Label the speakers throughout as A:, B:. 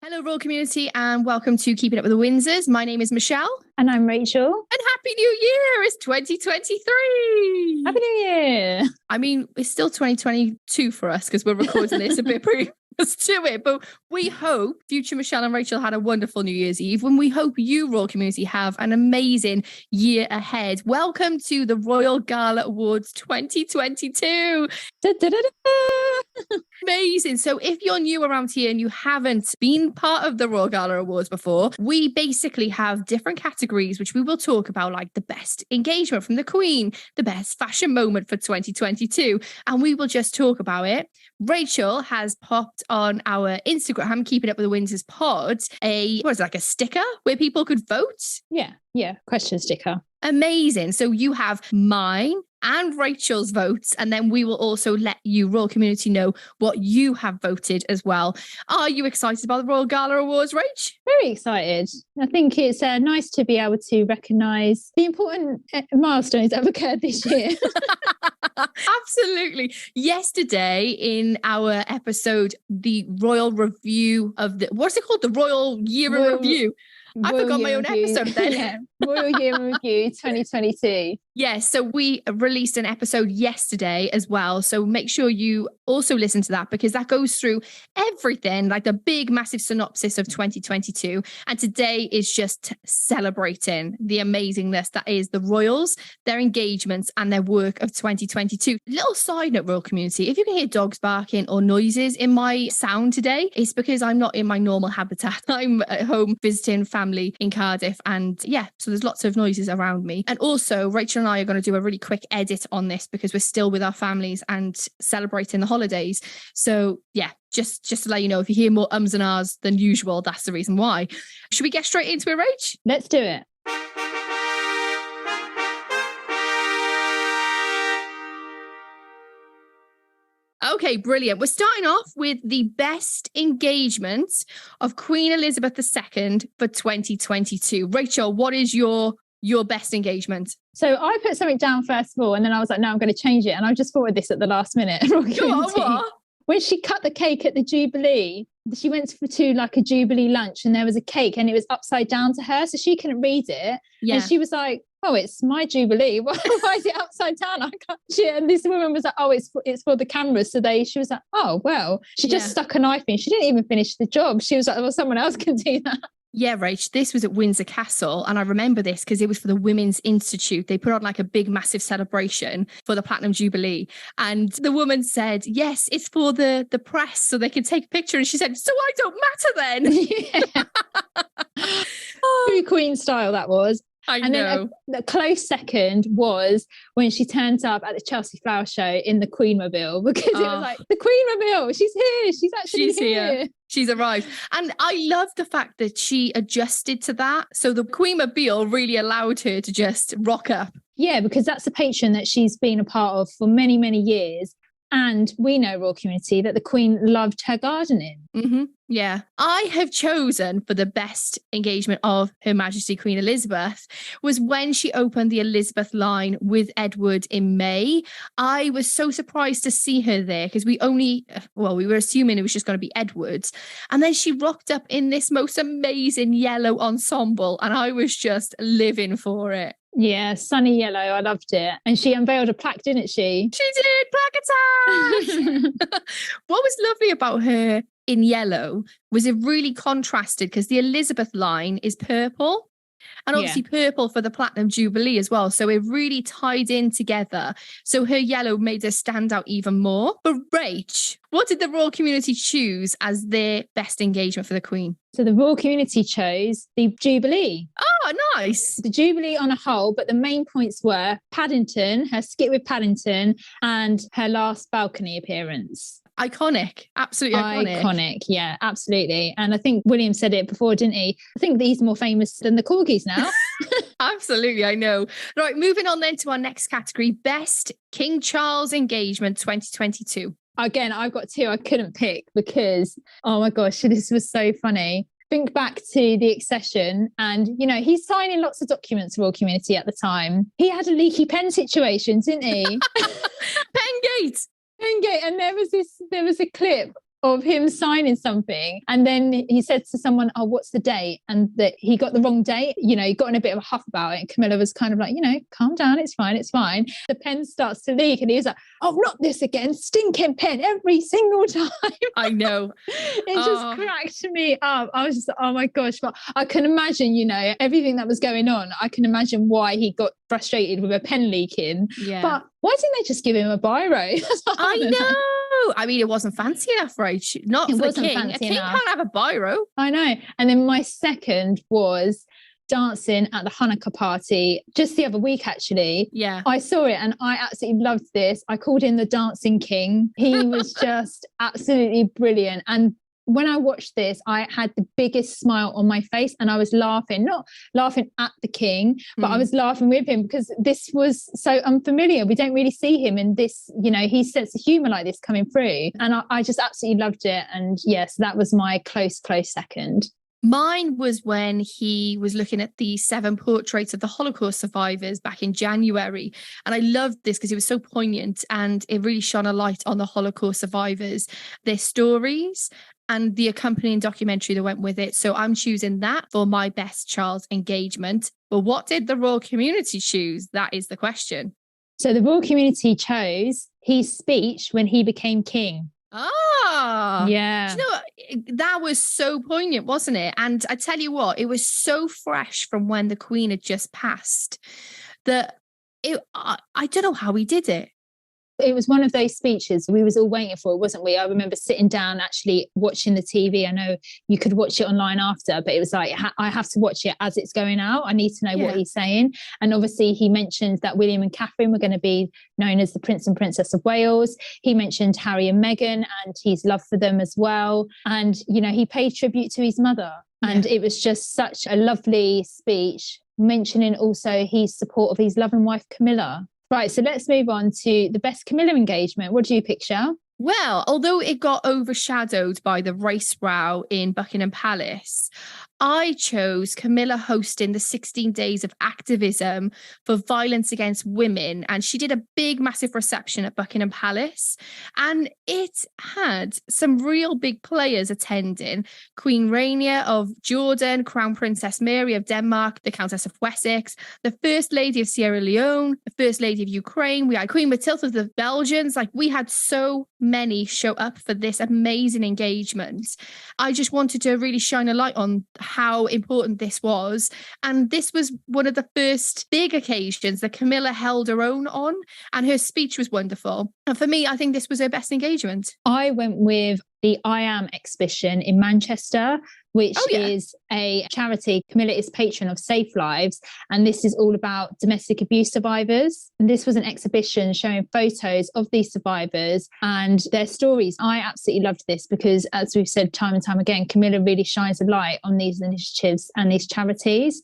A: Hello, Royal community, and welcome to Keeping Up with the Windsors. My name is Michelle.
B: And I'm Rachel.
A: And Happy New Year! It's 2023.
B: Happy New Year.
A: I mean, it's still 2022 for us because we're recording this a bit previous to it. But we hope future Michelle and Rachel had a wonderful New Year's Eve. And we hope you, Royal community, have an amazing year ahead. Welcome to the Royal Gala Awards 2022.
B: Da, da, da, da.
A: Amazing. So if you're new around here and you haven't been part of the Royal Gala Awards before, we basically have different categories which we will talk about, like the best engagement from the Queen, the best fashion moment for 2022, and we will just talk about it. Rachael has popped on our Instagram, Keeping Up with the Windsors pod, like a sticker where people could vote.
B: Yeah, question sticker.
A: Amazing. So you have mine and Rachel's votes, and then we will also let you, Royal community, know what you have voted as well. Are you excited about the Royal Gala Awards, Rach?
B: Very excited. I think it's nice to be able to recognise the important milestones that have occurred this year.
A: Absolutely. Yesterday in our episode, the Royal Review of what's it called? The Royal Year in Review. I forgot my own episode then.
B: Yeah, Royal Year in Review 2022.
A: Yes, so we released an episode yesterday as well. So make sure you also listen to that because that goes through everything, like the big, massive synopsis of 2022. And today is just celebrating the amazingness that is the Royals, their engagements and their work of 2022. Little side note, Royal community, if you can hear dogs barking or noises in my sound today, it's because I'm not in my normal habitat. I'm at home visiting family in Cardiff. And yeah, so there's lots of noises around me. And also, Rachel and I are going to do a really quick edit on this because we're still with our families and celebrating the holidays. So yeah, just to let you know, if you hear more ums and ahs than usual, that's the reason why. Should we get straight into it, Rach?
B: Let's do it.
A: Okay, brilliant. We're starting off with the best engagement of Queen Elizabeth II for 2022. Rachel, what is your best engagement?
B: So I put something down first of all, and then I was like, no, I'm going to change it. And I just thought of this at the last minute.
A: Go on, what?
B: When she cut the cake at the Jubilee, she went to like a Jubilee lunch and there was a cake and it was upside down to her. So she couldn't read it. Yeah. And she was like, oh, it's my Jubilee. Why is it upside down? I can't. And this woman was like, oh, it's for the cameras. So she was like, oh, well, she just stuck a knife in. She didn't even finish the job. She was like, well, someone else can do that.
A: Yeah, Rach, this was at Windsor Castle. And I remember this because it was for the Women's Institute. They put on like a big, massive celebration for the Platinum Jubilee. And the woman said, yes, it's for the press so they can take a picture. And she said, so I don't matter then.
B: Yeah. True Queen style that was.
A: I know.
B: Then a close second was when she turned up at the Chelsea Flower Show in the Queen Mobile, because it was like, the Queen Mobile, she's here. She's actually here.
A: She's arrived. And I love the fact that she adjusted to that. So the Queen Mobile really allowed her to just rock up.
B: Yeah, because that's the patron that she's been a part of for many, many years. And we know, Royal community, that the Queen loved her gardening.
A: Mm-hmm. Yeah. I have chosen for the best engagement of Her Majesty Queen Elizabeth was when she opened the Elizabeth line with Edward in May. I was so surprised to see her there because we were assuming it was just going to be Edward's. And then she rocked up in this most amazing yellow ensemble and I was just living for it.
B: Yeah, sunny yellow. I loved it. And she unveiled a plaque, didn't she?
A: She did. Plaque attack. What was lovely about her in yellow was it really contrasted because the Elizabeth line is purple and obviously purple for the Platinum Jubilee as well. So it really tied in together. So her yellow made her stand out even more. But Rach, what did the Royal community choose as their best engagement for the Queen?
B: So the Royal community chose the Jubilee.
A: Oh, nice.
B: The Jubilee on a whole, but the main points were Paddington, her skit with Paddington, and her last balcony appearance.
A: Iconic. Absolutely iconic.
B: Iconic, yeah, absolutely. And I think William said it before, didn't he? I think he's more famous than the corgis now.
A: Absolutely, I know. Right, moving on then to our next category, Best King Charles Engagement 2022.
B: Again, I've got two I couldn't pick because, oh my gosh, this was so funny. Think back to the accession and, you know, he's signing lots of documents for Royal community at the time. He had a leaky pen situation, didn't he?
A: Pengate.
B: And there was a clip of him signing something. And then he said to someone, oh, what's the date? And that he got the wrong date. You know, he got in a bit of a huff about it. And Camilla was kind of like, you know, calm down. It's fine. It's fine. The pen starts to leak. And he was like, oh, not this again. Stinking pen every single time.
A: I know.
B: It just cracked me up. I was just, oh my gosh. But I can imagine, you know, everything that was going on. I can imagine why he got frustrated with a pen leaking.
A: Yeah.
B: But why didn't they just give him a biro?
A: I know. I mean, it wasn't fancy enough, right? Not for the king. A king can't have a biro.
B: I know. And then my second was dancing at the Hanukkah party just the other week, actually.
A: Yeah.
B: I saw it and I absolutely loved this. I called him the dancing king. He was just absolutely brilliant. And when I watched this, I had the biggest smile on my face and I was laughing, not laughing at the king, but I was laughing with him because this was so unfamiliar. We don't really see him in this, you know, his sense of humour like this coming through. And I just absolutely loved it. And yes, that was my close second.
A: Mine was when he was looking at the 7 portraits of the Holocaust survivors back in January. And I loved this because it was so poignant and it really shone a light on the Holocaust survivors, their stories and the accompanying documentary that went with it. So I'm choosing that for my best Charles engagement. But what did the royal community choose? That is the question.
B: So the royal community chose his speech when he became king. Yeah.
A: Do you know what? That was so poignant, wasn't it? And I tell you what, it was so fresh from when the Queen had just passed that I don't know how he did it.
B: It was one of those speeches we was all waiting for, wasn't we? I remember sitting down actually watching the TV. I know you could watch it online after, but it was like, I have to watch it as it's going out. I need to know what he's saying. And obviously he mentioned that William and Catherine were going to be known as the Prince and Princess of Wales. He mentioned Harry and Meghan and his love for them as well. And, you know, he paid tribute to his mother. And it was just such a lovely speech, mentioning also his support of his loving wife, Camilla. Right, so let's move on to the best Camilla engagement. What do you picture?
A: Well, although it got overshadowed by the race row in Buckingham Palace, I chose Camilla hosting the 16 days of activism for violence against women. And she did a big, massive reception at Buckingham Palace. And it had some real big players attending. Queen Rania of Jordan, Crown Princess Mary of Denmark, the Countess of Wessex, the First Lady of Sierra Leone, the First Lady of Ukraine. We had Queen Matilda of the Belgians. Like, we had so many show up for this amazing engagement. I just wanted to really shine a light on how important this was. And this was one of the first big occasions that Camilla held her own on, and her speech was wonderful. And for me, I think this was her best engagement.
B: I went with the I Am exhibition in Manchester, which is a charity. Camilla is patron of Safe Lives, and this is all about domestic abuse survivors. And this was an exhibition showing photos of these survivors and their stories. I absolutely loved this because, as we've said time and time again, Camilla really shines a light on these initiatives and these charities.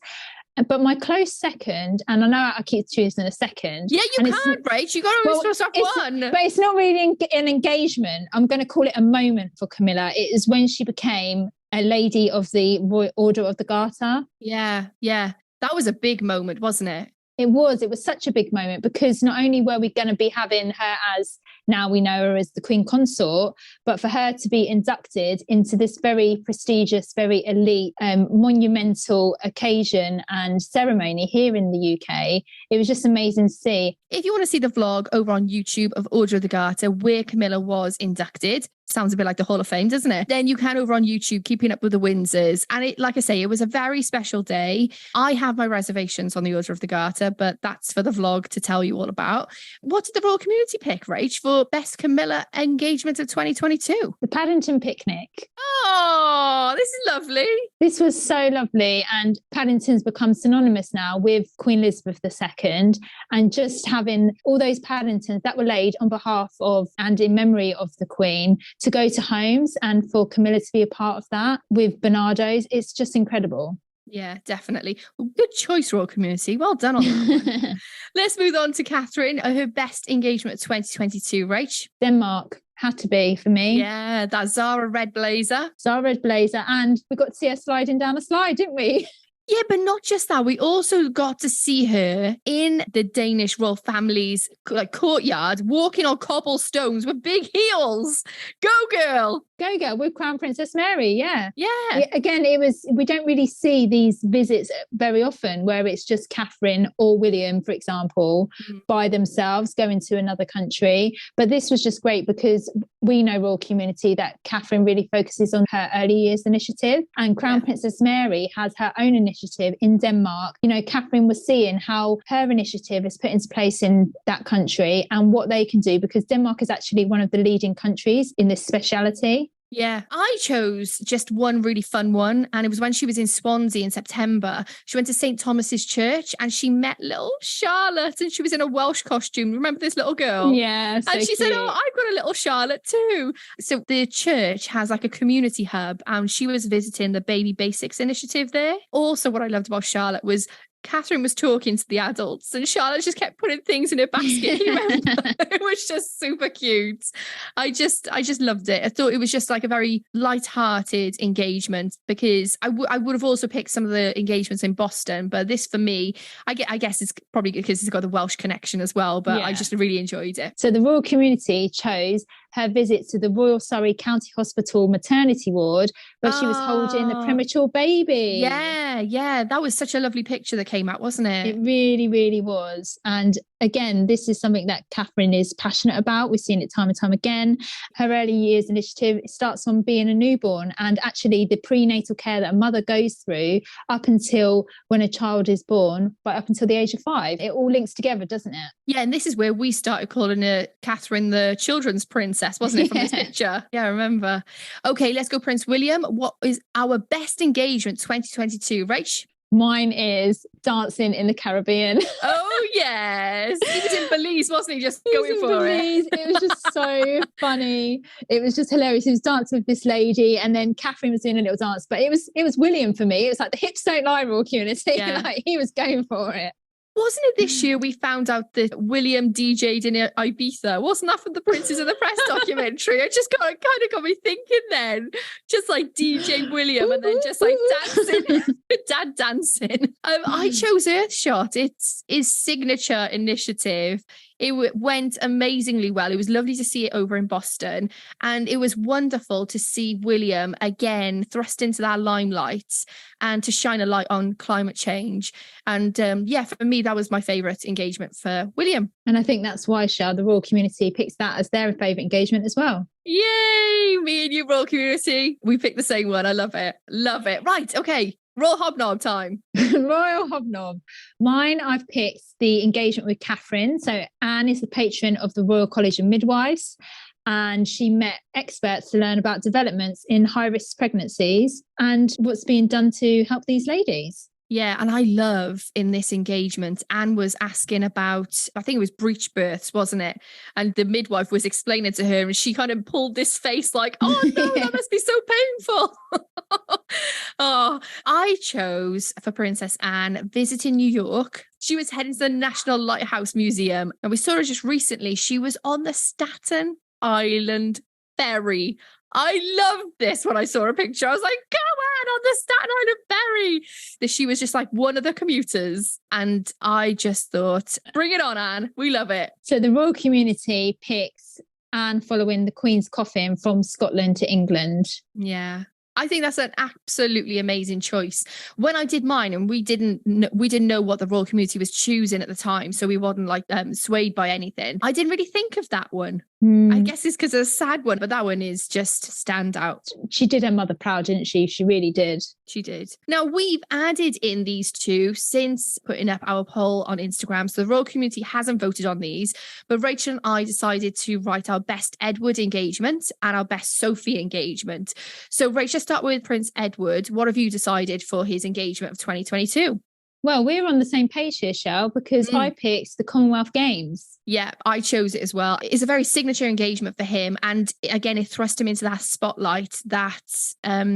B: But my close second, and I know I keep choosing a second.
A: Yeah, you can't, right? You got to always have one.
B: But it's not really an engagement. I'm going to call it a moment for Camilla. It is when she became a lady of the Royal Order of the Garter.
A: Yeah. That was a big moment, wasn't it?
B: It was such a big moment because not only were we going to be having her as, now we know her as the Queen Consort, but for her to be inducted into this very prestigious, very elite, monumental occasion and ceremony here in the UK, it was just amazing to see. If
A: you want to see the vlog over on YouTube of Order of the Garter, where Camilla was inducted, sounds a bit like the Hall of Fame, doesn't it? Then you can over on YouTube, Keeping Up with the Windsors. And it, like I say, it was a very special day. I have my reservations on the Order of the Garter, but that's for the vlog to tell you all about. What did the royal community pick, Rach, for best Camilla engagement of 2022?
B: The Paddington picnic.
A: Oh, this is lovely.
B: This was so lovely. And Paddington's become synonymous now with Queen Elizabeth II. And just having all those Paddingtons that were laid on behalf of and in memory of the Queen to go to homes, and for Camilla to be a part of that with Bernardo's, it's just incredible.
A: Yeah, definitely. Well, good choice, royal community. Well done on that one. Let's move on to Catherine, her best engagement of 2022, Rach.
B: Denmark. Had to be for me.
A: Yeah, that Zara red blazer.
B: And we got to see her sliding down a slide, didn't we?
A: Yeah, but not just that. We also got to see her in the Danish royal family's courtyard, walking on cobblestones with big heels. Go, girl.
B: Go Girl with Crown Princess Mary. Yeah.
A: Again,
B: we don't really see these visits very often where it's just Catherine or William, for example, by themselves going to another country. But this was just great because we know Royal Community that Catherine really focuses on her early years initiative, and Crown Princess Mary has her own initiative in Denmark. You know, Catherine was seeing how her initiative is put into place in that country and what they can do, because Denmark is actually one of the leading countries in this speciality.
A: Yeah, I chose just one really fun one. And it was when she was in Swansea in September. She went to St. Thomas's Church and she met little Charlotte, and she was in a Welsh costume. Remember this little girl?
B: Yeah.
A: So and she said, oh, I've got a little Charlotte too. So the church has like a community hub, and she was visiting the Baby Basics initiative there. Also, what I loved about Charlotte was Catherine was talking to the adults and Charlotte just kept putting things in her basket. You remember? It was just super cute. I just loved it. I thought it was just like a very light-hearted engagement, because I would have also picked some of the engagements in Boston, but this for me, I guess it's probably because it's got the Welsh connection as well, but I just really enjoyed it.
B: So the Royal Community chose her visit to the Royal Surrey County Hospital maternity ward where she was holding a premature baby.
A: Yeah. That was such a lovely picture that came out, wasn't it?
B: It really, really was. And again, this is something that Catherine is passionate about. We've seen it time and time again. Her early years initiative starts on being a newborn, and actually the prenatal care that a mother goes through up until when a child is born, but up until the age of 5. It all links together, doesn't it?
A: Yeah, and this is where we started calling her Catherine the children's princess, wasn't it, from this picture? Yeah, I remember. Okay, let's go Prince William. What is our best engagement 2022, Rach?
B: Mine is Dancing in the Caribbean.
A: Oh, yes. He was in Belize, wasn't he? Just going for it.
B: It was just so funny. It was just hilarious. He was dancing with this lady, and then Catherine was doing a little dance. But it was William for me. It was like the hips don't lie, Royal Community. Yeah. Like, he was going for it.
A: Wasn't it this year we found out that William DJ'd in Ibiza? Wasn't that from the Princes of the Press documentary? It just kind of got me thinking then. Just like DJ William and then just like dancing, dad dancing. I chose Earthshot. It's his signature initiative. It went amazingly well. It was lovely to see it over in Boston. And it was wonderful to see William again thrust into that limelight and to shine a light on climate change. And for me, that was my favourite engagement for William.
B: And I think that's why, Shell, the Royal Community picks that as their favourite engagement as well.
A: Yay! Me and you, Royal Community. We picked the same one. I love it. Love it. Right. Okay. Royal Hobnob time.
B: Royal Hobnob. Mine, I've picked the engagement with Catherine. So Anne is the patron of the Royal College of Midwives, and she met experts to learn about developments in high-risk pregnancies and what's being done to help these ladies.
A: Yeah, and I love in this engagement, Anne was asking about, I think it was breech births, wasn't it? And the midwife was explaining to her, and she kind of pulled this face like, oh no, that must be so painful. Oh, I chose for Princess Anne visiting New York. She was heading to the National Lighthouse Museum, and we saw her just recently. She was on the Staten Island ferry. I loved this when I saw a picture. I was like, go on the Staten Island ferry. She was just like one of the commuters. And I just thought, bring it on, Anne. We love it.
B: So the Royal Community picks Anne following the Queen's coffin from Scotland to England.
A: Yeah. I think that's an absolutely amazing choice. When I did mine, and we didn't know what the Royal Community was choosing at the time, so we wasn't like swayed by anything. I didn't really think of that one. I guess it's because it's a sad one, but that one is just standout.
B: She did her mother proud, didn't she? She really did.
A: She did. Now, we've added in these two since putting up our poll on Instagram. So the Royal Community hasn't voted on these, but Rachel and I decided to write our best Edward engagement and our best Sophie engagement. So Rachel, start with Prince Edward. What have you decided for his engagement of 2022?
B: Well, we're on the same page here, Shell, because I picked the Commonwealth Games.
A: Yeah, I chose it as well. It's a very signature engagement for him. And again, it thrust him into that spotlight that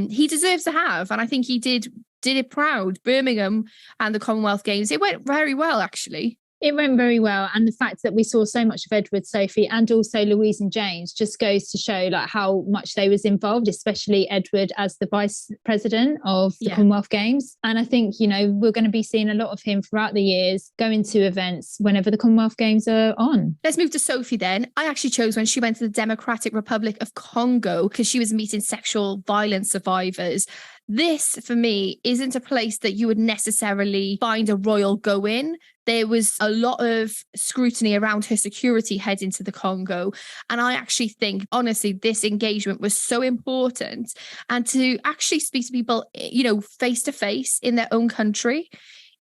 A: he deserves to have. And I think he did it proud. Birmingham and the Commonwealth Games, it went very well, actually.
B: It went very well. And the fact that we saw so much of Edward, Sophie, and also Louise and James just goes to show like how much they was involved, especially Edward as the vice president of the Commonwealth Games. And I think, you know, we're going to be seeing a lot of him throughout the years going to events whenever the Commonwealth Games are on.
A: Let's move to Sophie then. I actually chose when she went to the Democratic Republic of Congo because she was meeting sexual violence survivors. This, for me, isn't a place that you would necessarily find a royal go in. There was a lot of scrutiny around her security heading to the Congo. And I actually think, honestly, this engagement was so important. And to actually speak to people, you know, face to face in their own country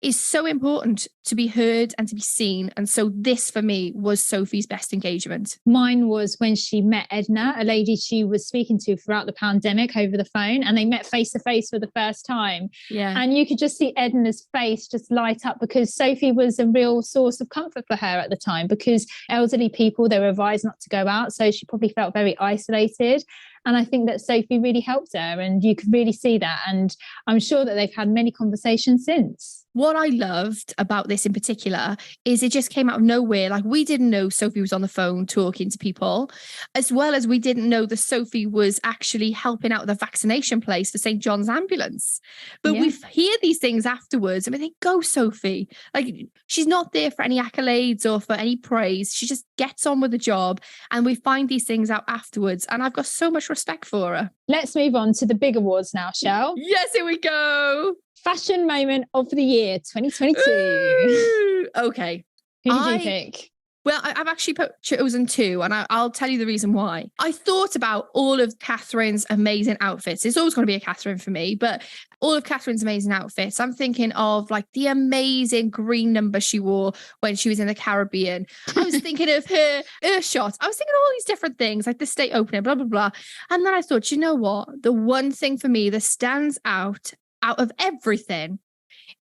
A: is so important to be heard and to be seen. And so this for me was Sophie's best engagement.
B: Mine was when she met Edna, a lady she was speaking to throughout the pandemic over the phone, and they met face to face for the first time.
A: Yeah.
B: And you could just see Edna's face just light up because Sophie was a real source of comfort for her at the time, because elderly people, they were advised not to go out. So she probably felt very isolated. And I think that Sophie really helped her, and you could really see that. And I'm sure that they've had many conversations since.
A: What I loved about this in particular is it just came out of nowhere. Like, we didn't know Sophie was on the phone talking to people, as well as we didn't know that Sophie was actually helping out the vaccination place for St. John's Ambulance. But we hear these things afterwards and we think, go Sophie. Like, she's not there for any accolades or for any praise. She just gets on with the job, and we find these things out afterwards. And I've got so much respect for her.
B: Let's move on to the big awards now, Shell.
A: Yes, here we go.
B: Fashion moment of the year 2022.
A: Ooh, okay.
B: Who did you pick?
A: Well, I've actually chosen two, and I'll tell you the reason why. I thought about all of Catherine's amazing outfits. It's always going to be a Catherine for me, but all of Catherine's amazing outfits. I'm thinking of like the amazing green number she wore when she was in the Caribbean. I was thinking of her shot. I was thinking of all these different things, like the state opening, blah, blah, blah. And then I thought, you know what? The one thing for me that stands out of everything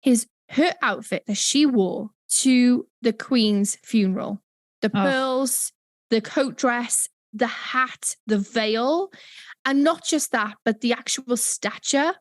A: is her outfit that she wore to the Queen's funeral. The pearls, the coat dress, the hat, the veil, and not just that, but the actual stature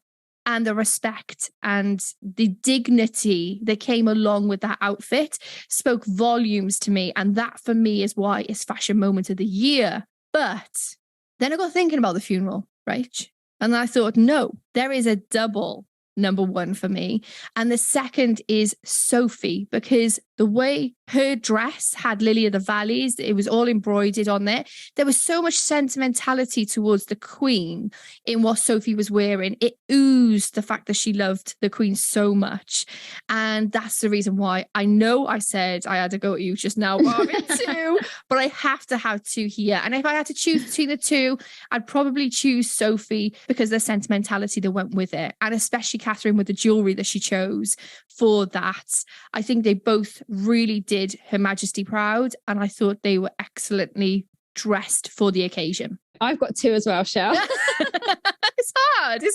A: and the respect and the dignity that came along with that outfit spoke volumes to me. And that for me is why it's fashion moment of the year. But then I got thinking about the funeral, right? And I thought, no, there is a double number one for me. And the second is Sophie, because the way her dress had Lily of the Valleys, it was all embroidered on there. There was so much sentimentality towards the Queen in what Sophie was wearing. It oozed the fact that she loved the Queen so much. And that's the reason why I know I said I had to go at you just now, Barbie, too, but I have to have two here. And if I had to choose between the two, I'd probably choose Sophie because of the sentimentality that went with it. And especially Catherine with the jewelry that she chose for that. I think they both really did Her Majesty proud, and I thought they were excellently dressed for the occasion.
B: I've got two as well, Shell.
A: It's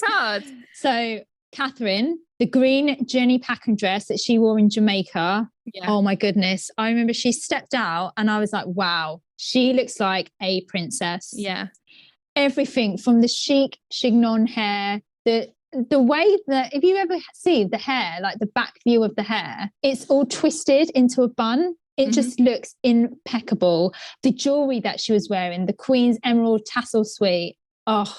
A: hard.
B: So Catherine, the green journey pattern dress that she wore in Jamaica. Yeah. Oh my goodness. I remember she stepped out and I was like, wow, she looks like a princess.
A: Yeah.
B: Everything from the chic chignon hair, the way that, if you ever see the hair, like the back view of the hair, it's all twisted into a bun. It just looks impeccable. The jewelry that she was wearing, the Queen's Emerald Tassel Suite. Oh,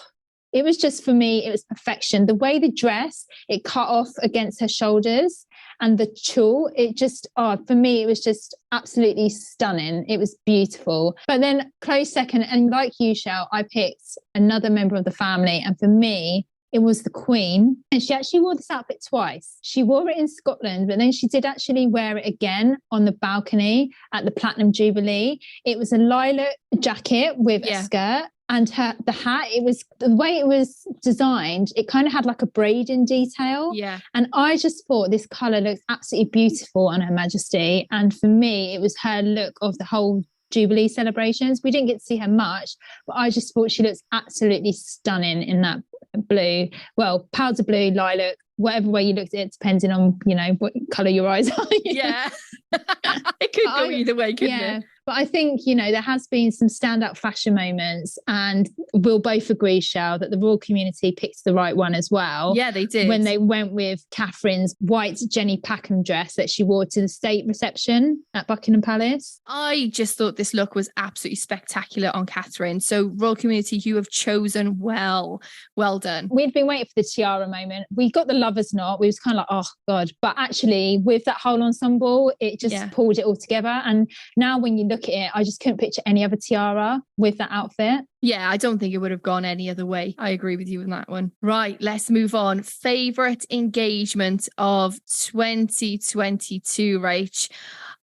B: it was just, for me, it was perfection. The way the dress, it cut off against her shoulders, and the tulle, it just, for me, it was just absolutely stunning. It was beautiful. But then close second, and like you, Shell, I picked another member of the family. And for me, it was the Queen. And she actually wore this outfit twice. She wore it in Scotland, but then she did actually wear it again on the balcony at the Platinum Jubilee. It was a lilac jacket with a skirt. And the hat, it was the way it was designed, it kind of had like a braiding detail.
A: Yeah.
B: And I just thought this colour looked absolutely beautiful on Her Majesty. And for me, it was her look of the whole Jubilee celebrations. We didn't get to see her much, but I just thought she looks absolutely stunning in that blue, well, powder blue, lilac, whatever way you looked at it, depending on, you know, what colour your eyes are.
A: Yeah. It could go either way, couldn't it?
B: But I think, there has been some standout fashion moments, and we'll both agree, Shell, that the royal community picked the right one as well.
A: Yeah, they did.
B: When they went with Catherine's white Jenny Packham dress that she wore to the state reception at Buckingham Palace.
A: I just thought this look was absolutely spectacular on Catherine. So royal community, you have chosen well. Well done.
B: We'd been waiting for the tiara moment. We got the lover's knot. We was kind of like, oh God. But actually with that whole ensemble, it just pulled it all together. And now when you look at it, I just couldn't picture any other tiara with that outfit.
A: Yeah, I don't think it would have gone any other way. I agree with you on that one. Right, let's move on. Favorite engagement of 2022, Rach.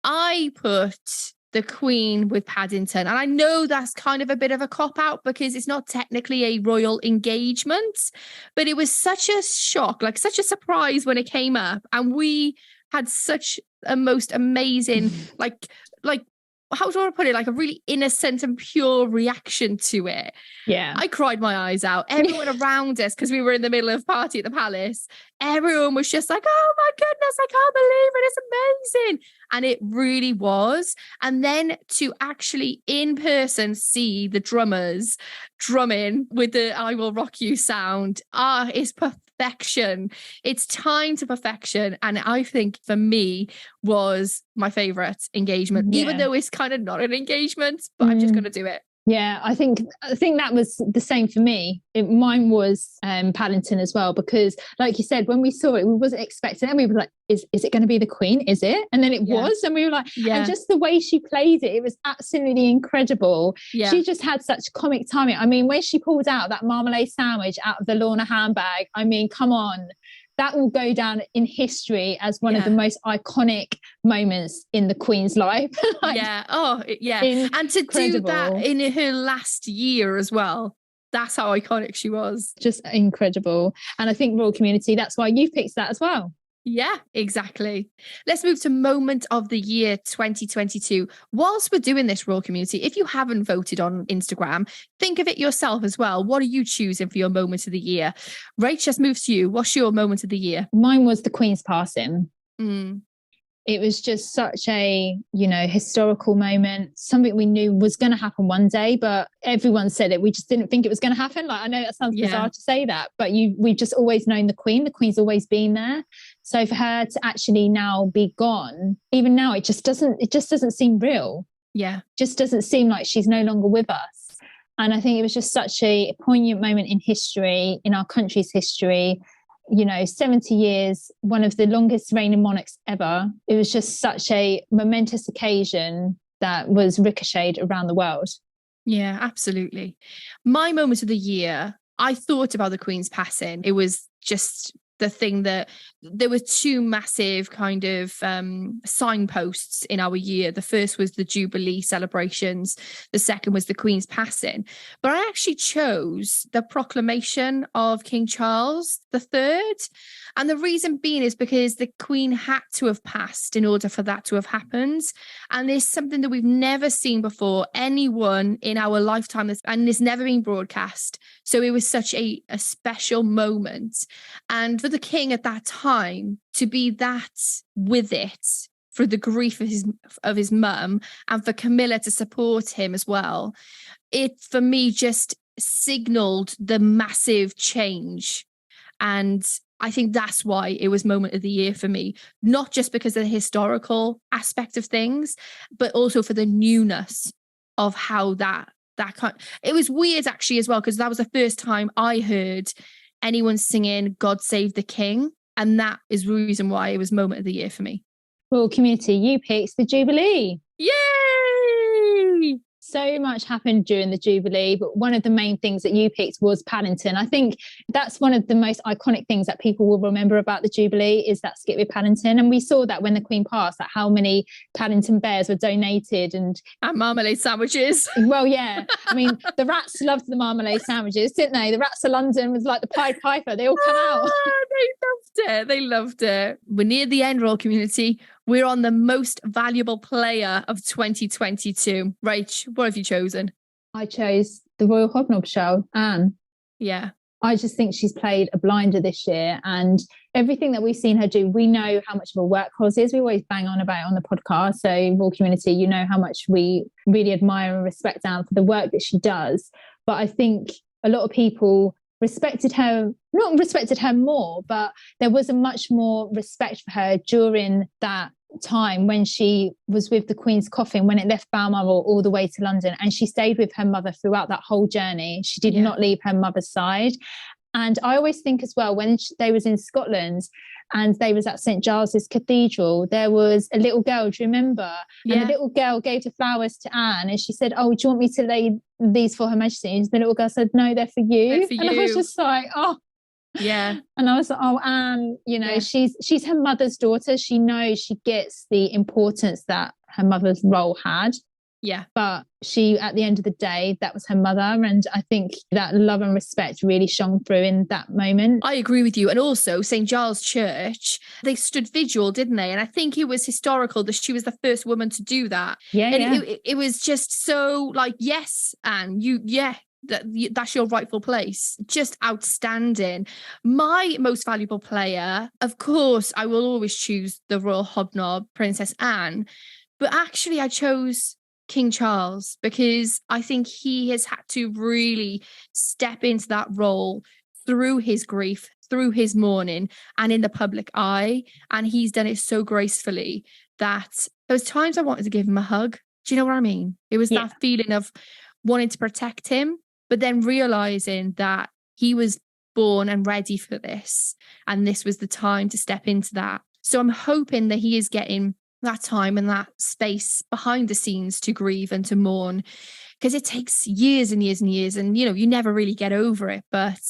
A: I put the Queen with Paddington. And I know that's kind of a bit of a cop-out because it's not technically a royal engagement, but it was such a shock, like such a surprise when it came up. And we had such a most amazing, like how do I put it? Like a really innocent and pure reaction to it.
B: Yeah.
A: I cried my eyes out. Everyone around us, because we were in the middle of a party at the palace, everyone was just like, oh my goodness, I can't believe it. It's amazing. And it really was. And then to actually in person see the drummers drumming with the I Will Rock You sound, it's perfection. It's time to perfection. And I think for me was my favorite engagement, even though it's kind of not an engagement, but I'm just going to do it.
B: Yeah, I think that was the same for me. Mine was Paddington as well, because like you said, when we saw it, we wasn't expecting it. And we were like, is it going to be the Queen? Is it? And then it was. And we were like, and just the way she played it was absolutely incredible. Yeah. She just had such comic timing. I mean, when she pulled out that marmalade sandwich out of the Lorna handbag, I mean, come on. That will go down in history as one of the most iconic moments in the Queen's life.
A: And to do that in her last year as well. That's how iconic she was.
B: Just incredible. And I think royal community, that's why you picked that as well.
A: Yeah, exactly. Let's move to moment of the year 2022. Whilst we're doing this, royal community, if you haven't voted on Instagram, think of it yourself as well. What are you choosing for your moment of the year? Rach, let's move to you. What's your moment of the year?
B: Mine was the Queen's passing. It was just such a, historical moment, something we knew was going to happen one day, but everyone said it. We just didn't think it was going to happen. Like, I know that sounds bizarre to say that, but we've just always known the Queen's always been there. So for her to actually now be gone, even now, it just doesn't seem real.
A: Yeah.
B: Just doesn't seem like she's no longer with us. And I think it was just such a poignant moment in history, in our country's history. 70 years, one of the longest reigning monarchs ever. It was just such a momentous occasion that was ricocheted around the world.
A: Yeah, absolutely. My moment of the year, I thought about the Queen's passing. It was just the thing that there were two massive kind of signposts in our year. The first was the Jubilee celebrations. The second was the Queen's passing. But I actually chose the proclamation of King Charles III. And the reason being is because the Queen had to have passed in order for that to have happened. And it's something that we've never seen before, anyone in our lifetime, and it's never been broadcast. So it was such a special moment. And for the King at that time to be that with it, for the grief of his mum, and for Camilla to support him as well, it for me just signaled the massive change. And I think that's why it was moment of the year for me, not just because of the historical aspect of things, but also for the newness of how that it was weird actually as well, because that was the first time I heard anyone singing God Save the King. And that is the reason why it was moment of the year for me.
B: Royal community, you picked the Jubilee.
A: Yay!
B: So much happened during the Jubilee, but one of the main things that you picked was Paddington. I think that's one of the most iconic things that people will remember about the Jubilee is that skit with Paddington. And we saw that when the Queen passed, that how many Paddington bears were donated and
A: marmalade sandwiches.
B: Well, yeah. I mean, the rats loved the marmalade sandwiches, didn't they? The rats of London was like the Pied Piper. They all come out.
A: They loved it. We're near the end, royal community. We're on the most valuable player of 2022. Rach, what have you chosen?
B: I chose the Royal Hobnob show, Anne.
A: Yeah.
B: I just think she's played a blinder this year, and everything that we've seen her do, we know how much of a workhorse is. We always bang on about it on the podcast. So Royal community, you know how much we really admire and respect Anne for the work that she does. But I think a lot of people not respected her more, but there was a much more respect for her during that time when she was with the Queen's coffin, when it left Balmoral all the way to London, and she stayed with her mother throughout that whole journey. She did not leave her mother's side. And I always think as well, when they was in Scotland and they was at St. Giles's Cathedral, there was a little girl, do you remember? And the little girl gave the flowers to Anne, and she said, oh, do you want me to lay these for Her Majesty? And the little girl said, no, they're for you. And I was just like, oh.
A: Yeah.
B: And I was like, oh, Anne, you know, she's her mother's daughter. She knows, she gets the importance that her mother's role had.
A: Yeah.
B: But she, at the end of the day, that was her mother. And I think that love and respect really shone through in that moment.
A: I agree with you. And also St. Giles Church, they stood vigil, didn't they? And I think it was historical that she was the first woman to do that. It was just so like, yes, Anne, that's your rightful place. Just outstanding. My most valuable player, of course, I will always choose the Royal Hobnob, Princess Anne. But actually I chose King Charles, because I think he has had to really step into that role through his grief, through his mourning, and in the public eye. And he's done it so gracefully that there was times I wanted to give him a hug. Do you know what I mean? It was that feeling of wanting to protect him, but then realizing that he was born and ready for this, and this was the time to step into that. So I'm hoping that he is getting that time and that space behind the scenes to grieve and to mourn, because it takes years and years and years, and you know, you never really get over it. But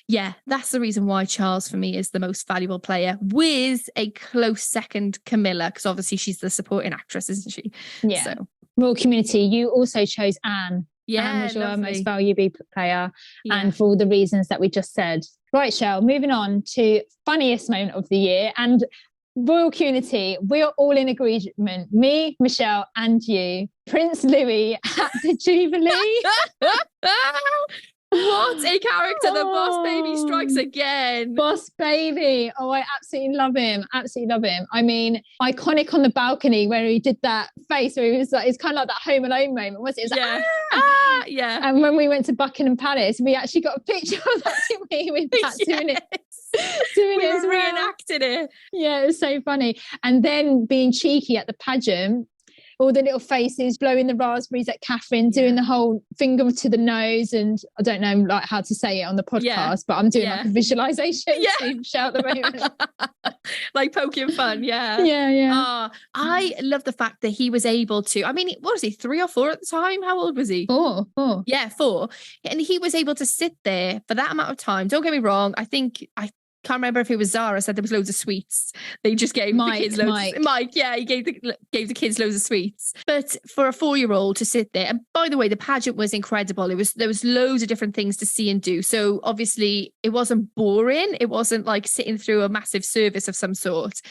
A: yeah, that's the reason why Charles for me is the most valuable player, with a close second, Camilla, because obviously she's the supporting actress, isn't she?
B: Yeah. So Royal community, you also chose Anne.
A: Yeah,
B: Anne was your
A: lovely.
B: most valuable player, and for all the reasons that we just said. Right, Shell, moving on to funniest moment of the year. And Royal community, we are all in agreement, me, Michelle and you, Prince Louis at the Jubilee.
A: What a character. The boss baby strikes again.
B: Boss baby. Oh, I absolutely love him. Absolutely love him. I mean, iconic on the balcony where he did that face where he was like, it's kind of like that Home Alone moment, wasn't it? It was like,
A: yeah.
B: And when we went to Buckingham Palace, we actually got a picture of that, didn't we? With Pat doing it. We were
A: reenacting it.
B: Yeah, it was so funny. And then being cheeky at the pageant, all the little faces blowing the raspberries at Catherine, doing the whole finger to the nose, and I don't know like how to say it on the podcast, but I'm doing like a visualization to shout the moment.
A: Like poking fun, I love the fact that he was able to, I mean, what was he, 3 or 4 at the time? How old was he?
B: 4.
A: Yeah, 4. And he was able to sit there for that amount of time. Don't get me wrong, I can't remember if it was Zara said there was loads of sweets. They just gave the kids loads. Mike, he gave the kids loads of sweets. But for a 4-year-old to sit there, and by the way, the pageant was incredible. There was loads of different things to see and do. So obviously, it wasn't boring. It wasn't like sitting through a massive service of some sort.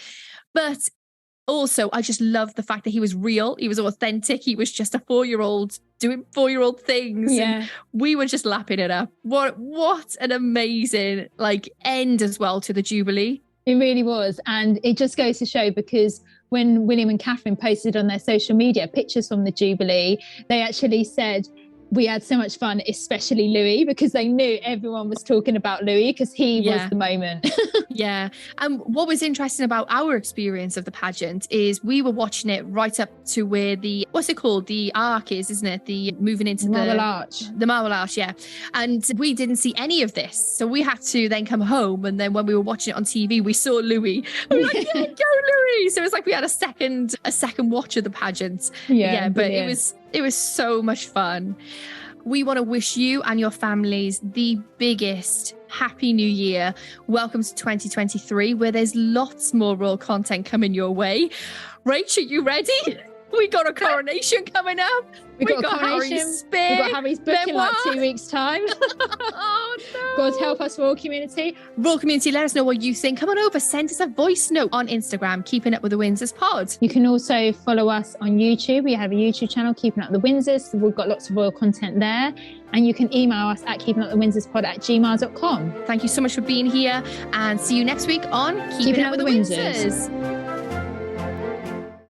A: But also, I just loved the fact that he was real. He was authentic. He was just a 4-year-old doing 4-year-old things. Yeah. And we were just lapping it up. What an amazing end as well to the Jubilee.
B: It really was. And it just goes to show, because when William and Catherine posted on their social media pictures from the Jubilee, they actually said, we had so much fun, especially Louis, because they knew everyone was talking about Louis because he was the moment.
A: Yeah. And what was interesting about our experience of the pageant is we were watching it right up to where what's it called? The arc isn't it? The moving into the
B: Marble Arch.
A: The Marble Arch, yeah. And we didn't see any of this. So we had to then come home. And then when we were watching it on TV, we saw Louis. We were like, yeah, go Louis. So it was like we had a second watch of the pageant. Yeah, but it was so much fun. We want to wish you and your families the biggest Happy New Year. Welcome to 2023, where there's lots more royal content coming your way. Rach, are you ready? We got a coronation coming up.
B: We got a coronation.
A: Harry's
B: we got Harry's book in like 2 weeks' time.
A: Oh no.
B: God help us, Royal Community.
A: Royal Community, let us know what you think. Come on over, send us a voice note on Instagram, Keeping Up with the Windsors Pod.
B: You can also follow us on YouTube. We have a YouTube channel, Keeping Up with the Windsors. So we've got lots of royal content there. And you can email us at keepingupthewindsorspod@gmail.com.
A: Thank you so much for being here, and see you next week on Keeping Up with the Windsors.